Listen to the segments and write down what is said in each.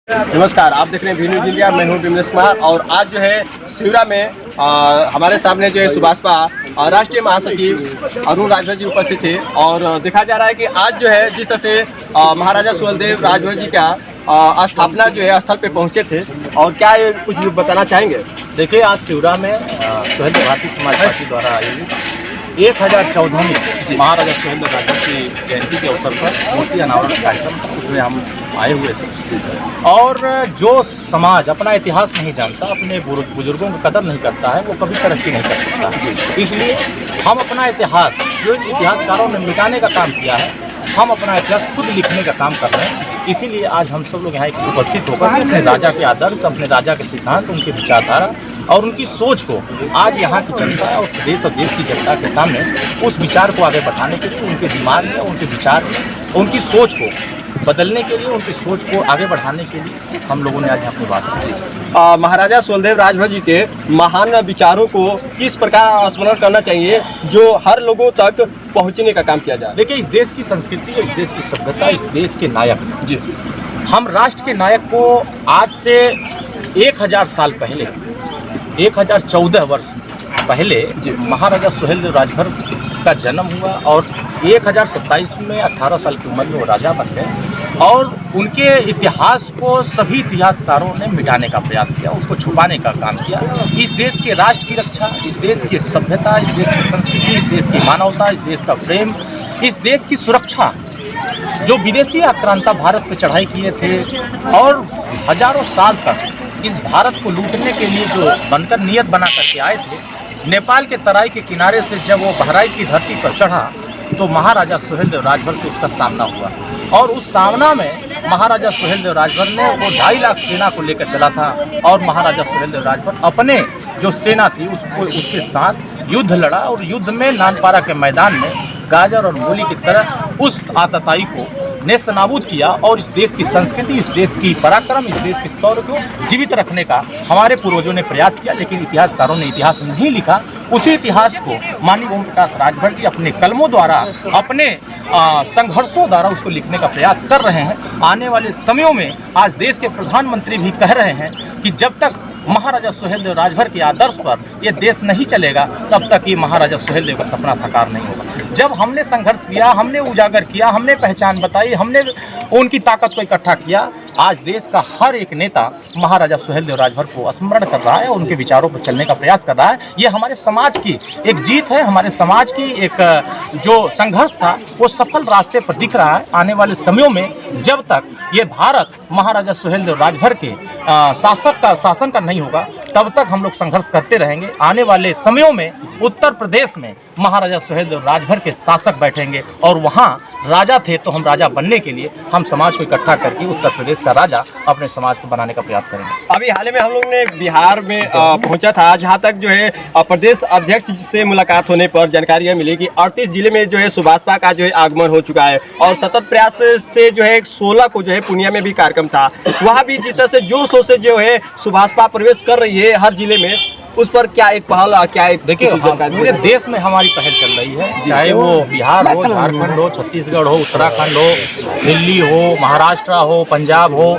नमस्कार, आप देख रहे हैं वी न्यूज़ इंडिया। मैं हूं विमलेश कुमार और आज जो है सिवरा में हमारे सामने जो है सुभाषपा राष्ट्रीय महासचिव अरुण राजभर जी उपस्थित थे और देखा जा रहा है कि आज जो है जिस तरह से महाराजा सुहेलदेव राजभर जी का स्थापना जो है स्थल पे पहुंचे थे और क्या ये कुछ बताना चाहेंगे? देखिए, आज सिवरा में सुहेलदेव भारतीय समाज पार्टी द्वारा आयोजित 1014वीं महाराजा सुहेलदेव राजभर की जयंती के अवसर पर मूर्ति अनावरण कार्यक्रम उसमें हम आए हुए थे। और जो समाज अपना इतिहास नहीं जानता, अपने बुजुर्गों की कदर नहीं करता है, वो कभी तरक्की नहीं कर सकता। इसलिए हम अपना इतिहास, जो इतिहासकारों ने मिटाने का काम किया है, हम अपना इतिहास खुद लिखने का काम कर रहे हैं। इसीलिए आज हम सब लोग यहाँ उपस्थित होकर अपने राजा के आदर्श, अपने राजा के सिद्धांत, उनकी विचारधारा और उनकी सोच को आज यहाँ की जनता और प्रदेश और देश की जनता के सामने उस विचार को आगे बढ़ाने के लिए, उनके दिमाग में, उनके विचार में, उनकी सोच को बदलने के लिए, उनकी सोच को आगे बढ़ाने के लिए हम लोगों ने आज अपनी बात की। महाराजा सुहेलदेव राजभर जी के महान विचारों को किस प्रकार स्मरण करना चाहिए जो हर लोगों तक पहुंचने का काम किया जाए? देखिए, इस देश की संस्कृति, इस देश की सभ्यता, इस देश के नायक जी, हम राष्ट्र के नायक को आज से 1000 साल पहले, 1014 वर्ष पहले महाराजा सुहेलदेव राजभर का जन्म हुआ और 1027 में 18 साल की उम्र में वो राजा बन गए और उनके इतिहास को सभी इतिहासकारों ने मिटाने का प्रयास किया, उसको छुपाने का काम किया। इस देश के राष्ट्र की रक्षा, इस देश की सभ्यता, इस देश की संस्कृति, इस देश की मानवता, इस देश का प्रेम, इस देश की सुरक्षा, जो विदेशी आक्रांता भारत पे चढ़ाई किए थे और हजारों साल तक इस भारत को लूटने के लिए जो बनकर नियत बना करके आए थे, नेपाल के तराई के किनारे से जब वो बहराइच की धरती पर चढ़ा तो महाराजा सुहेलदेव राजभर से उसका सामना हुआ और उस सामना में महाराजा सुहेलदेव राजभर ने वो 2.5 लाख सेना को लेकर चला था और महाराजा सुहेलदेव राजभर अपने जो सेना थी उसके साथ युद्ध लड़ा और युद्ध में नानपारा के मैदान में गाजर और मूली की तरह उस आतताई को नेस्तनाबूद किया और इस देश की संस्कृति, इस देश की पराक्रम, इस देश के शौर्य को जीवित रखने का हमारे पूर्वजों ने प्रयास किया। लेकिन इतिहासकारों ने इतिहास नहीं लिखा। उसी इतिहास को माननीय ओम प्रकाश राजभर जी अपने कलमों द्वारा, अपने संघर्षों द्वारा उसको लिखने का प्रयास कर रहे हैं। आने वाले समयों में आज देश के प्रधानमंत्री भी कह रहे हैं कि जब तक महाराजा सुहेलदेव राजभर के आदर्श पर यह देश नहीं चलेगा तब तक ये महाराजा सुहेलदेव का सपना साकार नहीं होगा। जब हमने संघर्ष किया, हमने उजागर किया, हमने पहचान बताई, हमने उनकी ताकत को इकट्ठा किया, आज देश का हर एक नेता महाराजा सुहेलदेव राजभर को स्मरण कर रहा है और उनके विचारों पर चलने का प्रयास कर रहा है। ये हमारे समाज की एक जीत है, हमारे समाज की एक जो संघर्ष था वो सफल रास्ते पर दिख रहा है। आने वाले समयों में जब तक ये भारत महाराजा सुहेलदेव राजभर के शासन का नहीं होगा तब तक हम लोग संघर्ष करते रहेंगे। आने वाले समयों में उत्तर प्रदेश में महाराजा सुहेलदेव राजभर के शासक बैठेंगे और वहाँ राजा थे तो हम राजा बनने के लिए हम समाज को इकट्ठा करके उत्तर प्रदेश का राजा अपने समाज को बनाने का प्रयास करेंगे। अभी हाल में हम लोग ने बिहार में पहुंचा था, जहां तक जो है प्रदेश अध्यक्ष से मुलाकात होने पर जानकारी यह मिली कि 38 जिले में जो है सुभाषपा का जो है आगमन हो चुका है और सतत प्रयास से जो है 16 को जो है पूर्णिया में भी कार्यक्रम था, वहाँ भी जिस तरह से जोर शोर से जो है सुभाषपा प्रवेश कर रही है हर जिले में, उस पर क्या एक पहल, क्या एक? देखिए, पूरे देश में हमारी पहल चल रही है, चाहे वो बिहार हो, झारखंड हो, छत्तीसगढ़ हो, उत्तराखंड हो, दिल्ली हो, महाराष्ट्र हो, पंजाब हो,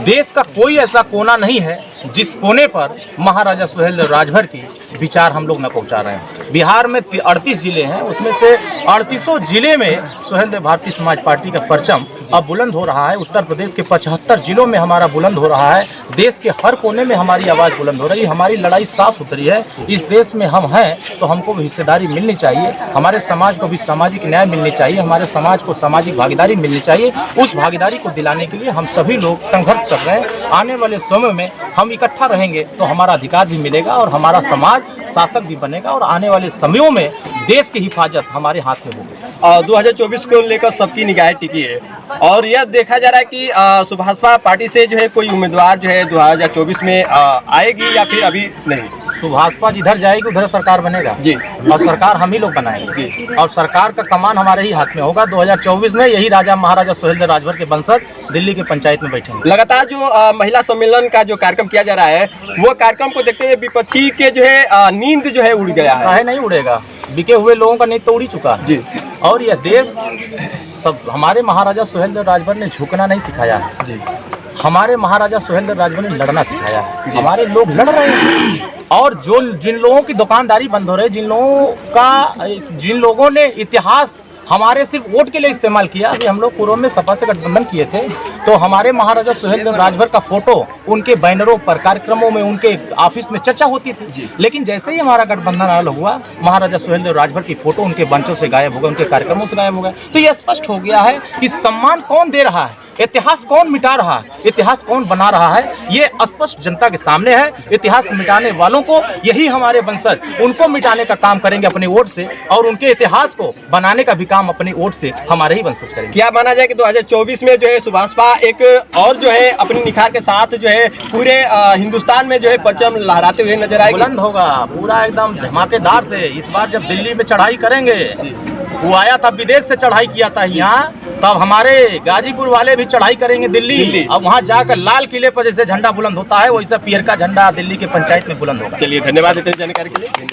देश का कोई ऐसा कोना नहीं है जिस कोने पर महाराजा सुहेलदेव राजभर की विचार हम लोग न पहुंचा रहे हैं। बिहार में 38 जिले हैं, उसमें से 38 जिले में सुहेलदेव भारतीय समाज पार्टी का परचम अब बुलंद हो रहा है। उत्तर प्रदेश के 75 जिलों में हमारा बुलंद हो रहा है। देश के हर कोने में हमारी आवाज़ बुलंद हो रही है। हमारी लड़ाई साफ सुथरी है। इस देश में हम हैं तो हमको भी हिस्सेदारी मिलनी चाहिए, हमारे समाज को भी सामाजिक न्याय मिलनी चाहिए, हमारे समाज को सामाजिक भागीदारी मिलनी चाहिए। उस भागीदारी को दिलाने के लिए हम सभी लोग संघर्ष कर रहे हैं। आने वाले समय में हम इकट्ठा रहेंगे तो हमारा अधिकार भी मिलेगा और हमारा समाज शासक भी बनेगा और आने वाले समयों में देश की हिफाजत हमारे हाथ में होगी। 2024 को लेकर सबकी निगाहें टिकी है और यह देखा जा रहा है कि सुभाषपा पार्टी से जो है कोई उम्मीदवार जो है 2024 में आएगी या फिर अभी नहीं? सुभाषपा जिधर जाएगी उधर सरकार बनेगा जी, और सरकार हम ही लोग बनाएंगे जी, और सरकार का कमान हमारे ही हाथ में होगा। 2024 में यही राजा महाराजा सुहेलदेव राजभर के वंशज दिल्ली के पंचायत में बैठेंगे। लगातार जो महिला सम्मेलन का जो कार्यक्रम किया जा रहा है वो कार्यक्रम को देखते हुए विपक्षी के जो है नींद जो है उड़ गया है। काहे नहीं उड़ेगा, बिके हुए लोगों का नींद तो उड़ी चुका है जी। और यह देश सब हमारे महाराजा सुहेलदेव राजभर ने झुकना नहीं सिखाया है जी। हमारे महाराजा सुहेलदेव राजभर ने लड़ना सिखाया है। हमारे लोग लड़ रहे हैं और जिन लोगों की दुकानदारी बंद हो रही है, जिन लोगों ने इतिहास हमारे सिर्फ वोट के लिए इस्तेमाल किया। अभी हम लोग पूर्व में सपा से गठबंधन किए थे, तो हमारे महाराजा सुहेलदेव राजभर का फोटो उनके बैनरों पर, कार्यक्रमों में, उनके ऑफिस में चर्चा होती थी। लेकिन जैसे ही हमारा गठबंधन अलग हुआ, महाराजा सुहेलदेव राजभर की फोटो उनके मंचों से गायब हो गए, उनके कार्यक्रमों से गायब हो गए। तो ये स्पष्ट हो गया है कि सम्मान कौन दे रहा है, इतिहास कौन मिटा रहा है, इतिहास कौन बना रहा है, ये स्पष्ट जनता के सामने है। इतिहास मिटाने वालों को, यही हमारे वंशज, उनको मिटाने का काम करेंगे अपने वोट से, और उनके इतिहास को बनाने का भी काम अपने वोट से हमारे ही वंशज करेंगे। क्या माना जाए कि 2024 में जो है सुभाषपा एक और जो है अपनी निखार के साथ जो है पूरे हिंदुस्तान में जो है परचम लहराते हुए नजर आएगी? बुलंद होगा पूरा एकदम धमाकेदार से। इस बार जब दिल्ली में चढ़ाई करेंगे, वो आया था विदेश से चढ़ाई किया था यहाँ, तब हमारे गाजीपुर वाले भी चढ़ाई करेंगे दिल्ली। अब वहाँ जाकर लाल किले पर जैसे झंडा बुलंद होता है, वैसा पियर का झंडा दिल्ली के पंचायत में बुलंद होगा। चलिए, धन्यवाद इतनी जानकारी के लिए।